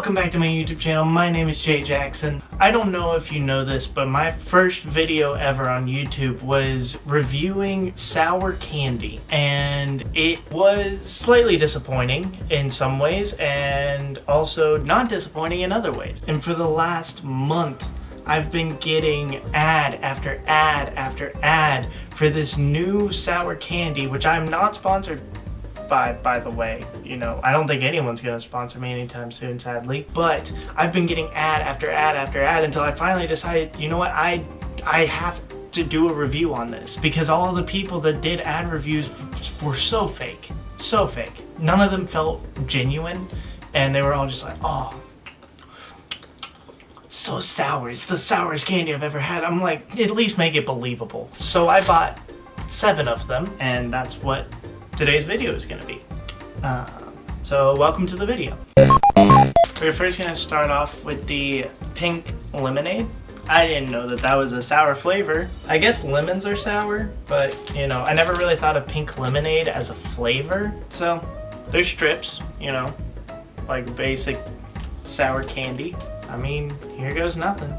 Welcome back to my YouTube channel. My name is Jay Jackson. I don't know if you know this, but my first video ever on YouTube was reviewing sour candy, and it was slightly disappointing in some ways and also not disappointing in other ways. And for the last month, I've been getting ad after ad after ad for this new sour candy, which I'm not sponsored by the way. You know, I don't think anyone's gonna sponsor me anytime soon, sadly. But I've been getting ad after ad after ad until I finally decided, you know what, I have to do a review on this, because all the people that did ad reviews were so fake. So fake. None of them felt genuine, and they were all just like, oh, so sour. It's the sourest candy I've ever had. I'm like, at least make it believable. So I bought 7 of them, and that's what today's video is going to be. So welcome to the video. We're first going to start off with the pink lemonade. I didn't know that that was a sour flavor. I guess lemons are sour, but you know, I never really thought of pink lemonade as a flavor. So there's strips, you know, like basic sour candy. I mean, here goes nothing.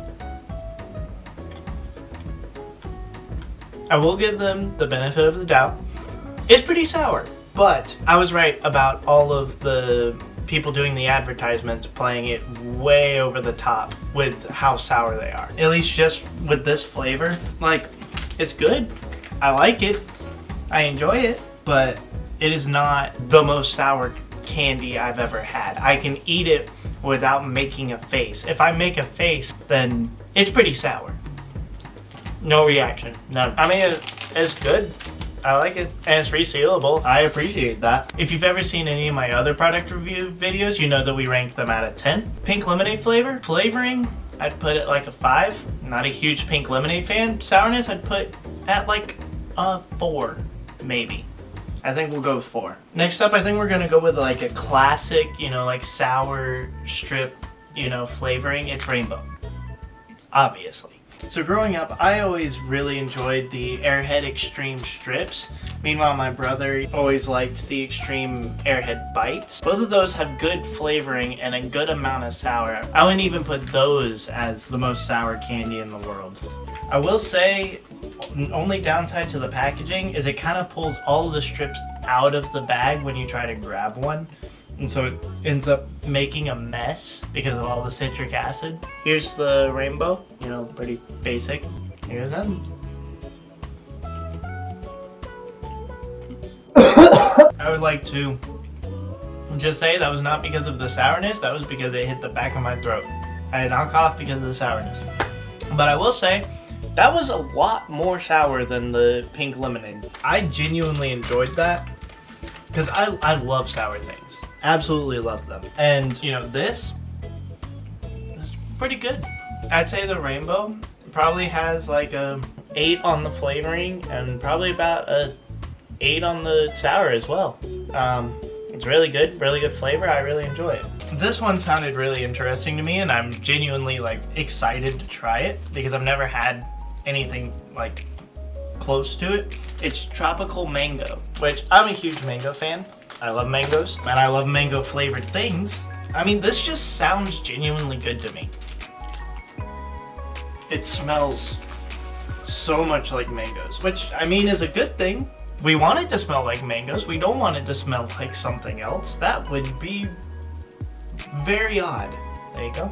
I will give them the benefit of the doubt. It's pretty sour, but I was right about all of the people doing the advertisements playing it way over the top with how sour they are. At least just with this flavor. Like, it's good. I like it. I enjoy it, but it is not the most sour candy I've ever had. I can eat it without making a face. If I make a face, then it's pretty sour. No reaction. None. I mean, it's good. I like it, and it's resealable. I appreciate that. If you've ever seen any of my other product review videos, you know that we rank them out of 10. Pink lemonade flavoring, I'd put it like a 5. Not a huge pink lemonade fan. Sourness, I'd put at like a 4, maybe. I think we'll go with 4. Next up, I think we're gonna go with like a classic, you know, like sour strip, you know, flavoring. It's rainbow, obviously. So growing up, I always really enjoyed the Airhead Extreme strips. Meanwhile, my brother always liked the Extreme Airhead Bites. Both of those have good flavoring and a good amount of sour. I wouldn't even put those as the most sour candy in the world. I will say, only downside to the packaging is it kind of pulls all of the strips out of the bag when you try to grab one. And so it ends up making a mess because of all the citric acid. Here's the rainbow, you know, pretty basic. Here's that. I would like to just say that was not because of the sourness, that was because it hit the back of my throat. I did not cough because of the sourness. But I will say, that was a lot more sour than the pink lemonade. I genuinely enjoyed that because I love sour things. Absolutely love them. And, you know, this is pretty good. I'd say the rainbow probably has like a 8 on the flavoring and probably about a 8 on the sour as well. It's really good flavor. I really enjoy it. This one sounded really interesting to me, and I'm genuinely like excited to try it because I've never had anything like close to it. It's tropical mango, which I'm a huge mango fan. I love mangoes, and I love mango flavored things. I mean, this just sounds genuinely good to me. It smells so much like mangoes, which I mean is a good thing. We want it to smell like mangoes. We don't want it to smell like something else. That would be very odd. There you go.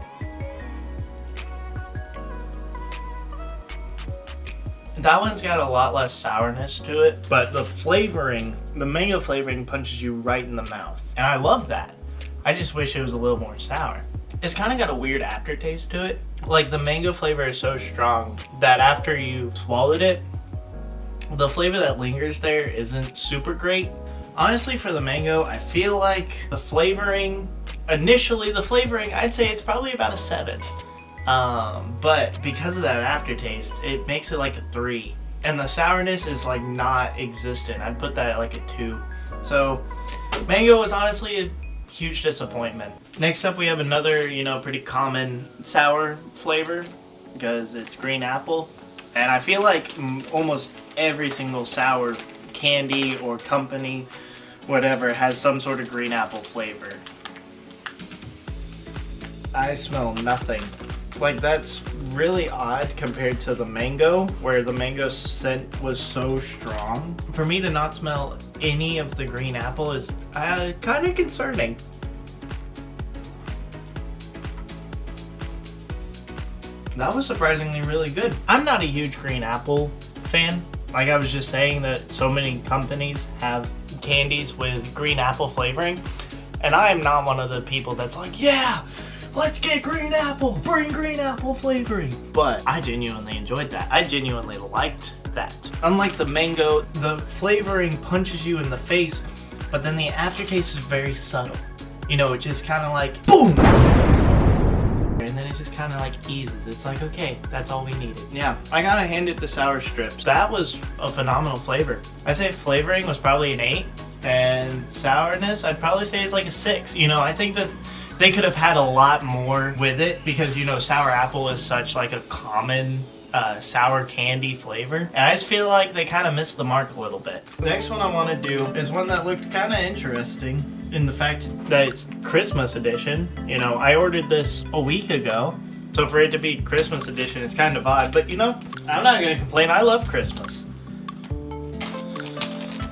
That one's got a lot less sourness to it, but the flavoring, the mango flavoring punches you right in the mouth. And I love that. I just wish it was a little more sour. It's kind of got a weird aftertaste to it. Like the mango flavor is so strong that after you swallowed it, the flavor that lingers there isn't super great. Honestly, for the mango, I feel like the flavoring, initially the flavoring, I'd say it's probably about a 7. But because of that aftertaste, it makes it like a 3. And the sourness is like not existent. I'd put that at like a 2. So mango was honestly a huge disappointment. Next up we have another, you know, pretty common sour flavor because it's green apple. And I feel like almost every single sour candy or company, whatever, has some sort of green apple flavor. I smell nothing. Like, that's really odd compared to the mango, where the mango scent was so strong. For me to not smell any of the green apple is kind of concerning. That was surprisingly really good. I'm not a huge green apple fan. Like I was just saying that so many companies have candies with green apple flavoring, and I am not one of the people that's like, yeah, let's get green apple, bring green apple flavoring. But I genuinely enjoyed that. I genuinely liked that. Unlike the mango, the flavoring punches you in the face, but then the aftertaste is very subtle. You know, it just kind of like, boom! And then it just kind of like eases. It's like, okay, that's all we needed. Yeah, I gotta hand it the sour strips. That was a phenomenal flavor. I'd say flavoring was probably an 8, and sourness, I'd probably say it's like a 6. You know, I think that they could have had a lot more with it because, you know, sour apple is such like a common sour candy flavor. And I just feel like they kind of missed the mark a little bit. The next one I want to do is one that looked kind of interesting in the fact that it's Christmas edition. You know, I ordered this a week ago, so for it to be Christmas edition is kind of odd. But, you know, I'm not going to complain. I love Christmas.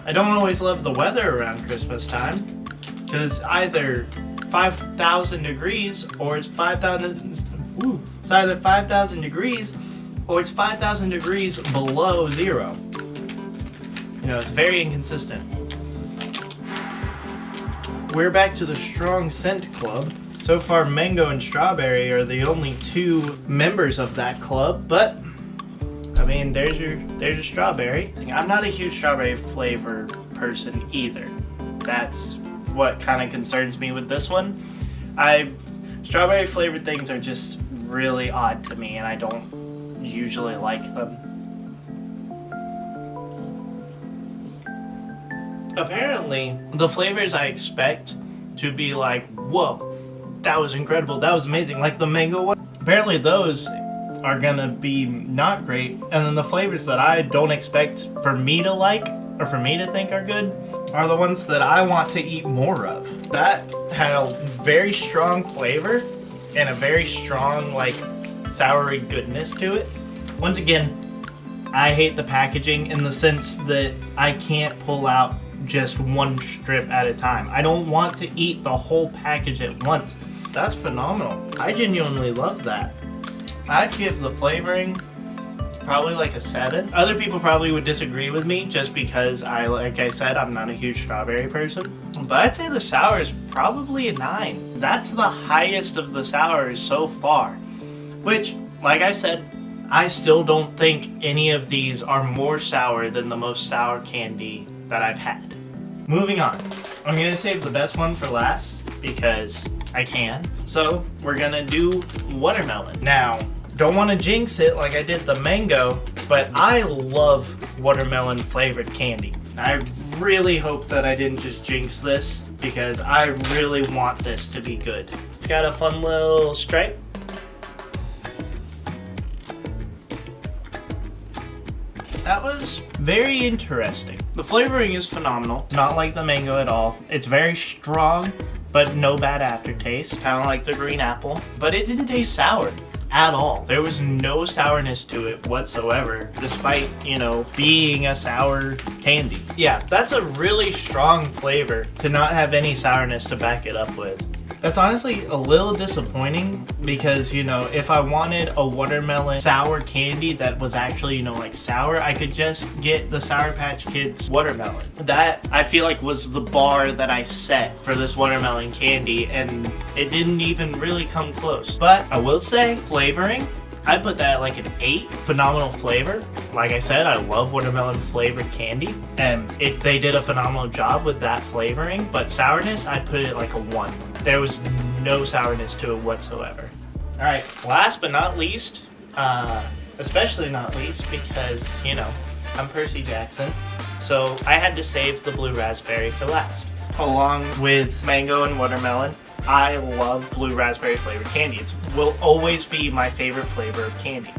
I don't always love the weather around Christmas time because either 5,000 degrees or it's 5,000. It's either 5,000 degrees or it's 5,000 degrees below zero. You know, it's very inconsistent. We're back to the strong scent club. So far, mango and strawberry are the only 2 members of that club, but I mean, there's your strawberry. I'm not a huge strawberry flavor person either. That's what kind of concerns me with this one. Strawberry flavored things are just really odd to me, and I don't usually like them. Apparently, the flavors I expect to be like, whoa, that was incredible, that was amazing, like the mango one, apparently those are gonna be not great, and then the flavors that I don't expect for me to like or for me to think are good are the ones that I want to eat more of. That had a very strong flavor and a very strong, like, soury goodness to it. Once again, I hate the packaging in the sense that I can't pull out just one strip at a time. I don't want to eat the whole package at once. That's phenomenal. I genuinely love that. I'd give the flavoring probably like a 7. Other people probably would disagree with me just because like I said, I'm not a huge strawberry person. But I'd say the sour is probably a 9. That's the highest of the sours so far. Which, like I said, I still don't think any of these are more sour than the most sour candy that I've had. Moving on. I'm gonna save the best one for last because I can. So we're gonna do watermelon. Now, don't want to jinx it like I did the mango, but I love watermelon flavored candy. I really hope that I didn't just jinx this because I really want this to be good. It's got a fun little stripe. That was very interesting. The flavoring is phenomenal, not like the mango at all. It's very strong, but no bad aftertaste, kind of like the green apple, but it didn't taste sour at all. There was no sourness to it whatsoever, despite, you know, being a sour candy. Yeah, that's a really strong flavor to not have any sourness to back it up with. That's honestly a little disappointing because, you know, if I wanted a watermelon sour candy that was actually, you know, like sour, I could just get the Sour Patch Kids watermelon. That, I feel like, was the bar that I set for this watermelon candy, and it didn't even really come close. But I will say, flavoring, I put that at like an 8. Phenomenal flavor. Like I said, I love watermelon flavored candy, and they did a phenomenal job with that flavoring. But sourness, I put it like a 1. There was no sourness to it whatsoever. All right, last but not least, especially not least because, you know, I'm Percy Jackson, so I had to save the blue raspberry for last. Along with mango and watermelon, I love blue raspberry flavored candy. It will always be my favorite flavor of candy.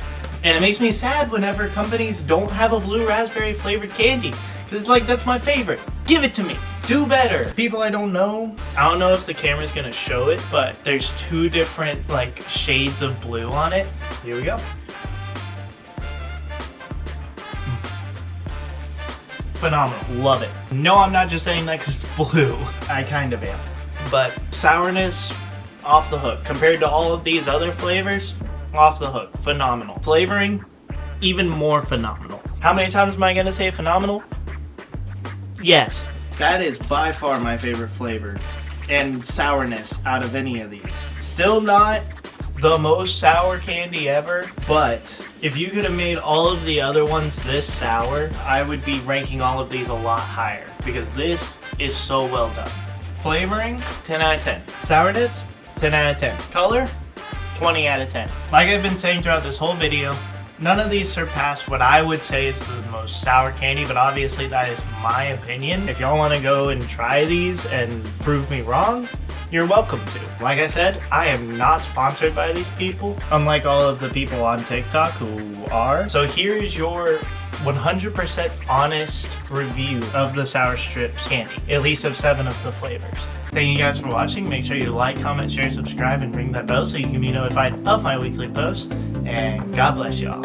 And it makes me sad whenever companies don't have a blue raspberry flavored candy. Because it's like, that's my favorite. Give it to me. Do better. People I don't know if the camera's gonna show it, but there's 2 different like shades of blue on it. Here we go. Phenomenal. Love it. No, I'm not just saying that because it's blue. I kind of am. But sourness, off the hook. Compared to all of these other flavors, off the hook. Phenomenal. Flavoring, even more phenomenal. How many times am I gonna say phenomenal? Yes. That is by far my favorite flavor and sourness out of any of these. Still not the most sour candy ever, but if you could have made all of the other ones this sour, I would be ranking all of these a lot higher because this is so well done. Flavoring, 10 out of 10. Sourness, 10 out of 10. Color, 20 out of 10. Like I've been saying throughout this whole video, none of these surpass what I would say is the most sour candy, but obviously that is my opinion. If y'all want to go and try these and prove me wrong, you're welcome to. Like I said, I am not sponsored by these people, unlike all of the people on TikTok who are. So here is your 100% honest review of the Sour Strips candy, at least of 7 of the flavors. Thank you guys for watching. Make sure you like, comment, share, subscribe, and ring that bell so you can be notified of my weekly posts. And God bless y'all.